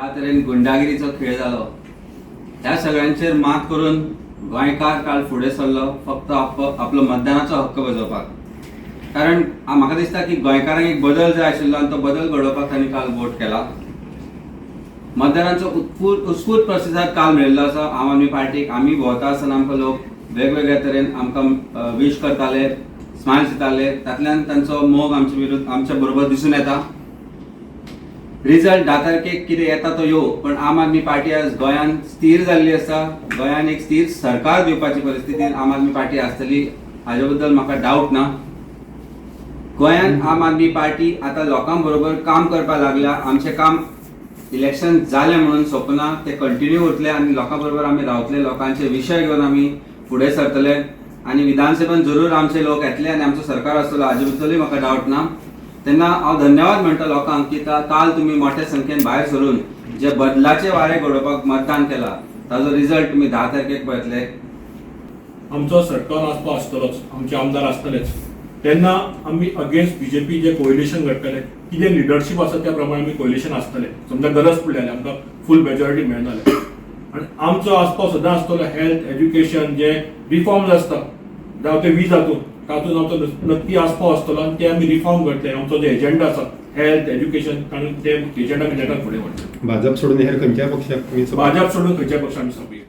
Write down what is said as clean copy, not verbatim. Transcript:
ज्या तरेन गुंडागिरीचो खेळ जालो ह्या सगळ्यांचेर मात करून गोंयकार काल फुडें सरलो फक्त आपलो मतदानाचो हक्क बजोवपाक. कारण म्हाका दिसता की गोंयकारांक एक बदल जाय आशिल्लो आनी तो बदल घडोवपाक तांणी काल वोट केला. मतदानाचो उत्स्फूर्त प्रतिसाद काल मेळिल्लो आसा आम आदमी पार्टीक. आमी भोंवता आसतना आमकां लोक वेगवेगळ्या तरेन आमकां विश करताले, स्मायल्स दिताले, तातूंतल्यान तांचो मोग आमच्या बरोबर दिसून येता. रिजल्ट 10 तारखेक कितें येता तो येवं, पण आम आदमी पार्टी आज गोंयांत स्थिर जाल्ली आसा. गोंयांत एक स्थिर सरकार दिवपाची परिस्थितीन आम आदमी पार्टी आसतली हाचे बद्दल म्हाका डावट ना. गोंयांत आम आदमी पार्टी आतां लोकां बरोबर काम करपाक लागल्या. आमचें काम इलेक्शन जालें म्हणून सोंपना, ते कंटिन्यू उरतले आनी लोकां बरोबर आमी रावतले. लोकांचे विशय घेवन आमी फुडें सरतले आनी विधानसभेन जरूर आमचे लोक येतले आनी आमचो सरकार आसतलो हाचे बद्दलूय म्हाका डावट ना. तेन्ना हांव धन्यवाद म्हणटा लोकांक की काल तुमी मोठ्या संख्येन भायर सरून जे बदलाचे वारे घडोवपाक मतदान केला ताजो रिजल्ट तुमी 10 तारखेक पळयतले. आमचो सरकार आसपा आसतलोच, आमचे आमदार आसतलेच. तेन्ना आमी अगेन्स्ट बीजेपी जे कोएलिशन घडटले, कितें लिडरशीप आसा त्या प्रमाणे आमी कोएलिशन आसतले. समजा गरज पडली आमकां फूल मेजॉरिटी मेळनाले आनी आमचो आसपाव सदां आसतलो हेल्थ, एज्युकेशन, जे रिफॉर्म्स आसता जावं ते 20 तातूंत आमचो नक्की आसपाव आसतलो आनी ते आमी रिफॉर्म करतले. आमचो जो एजेंडा आसा हेल्थ, एज्युकेशन आनी ते एजेंडा फुडें व्हरतले. भाजप सोडून हेर खंयच्याय पक्षाक भाजप सोडून खंयच्याय पक्षाक आमी सोंपी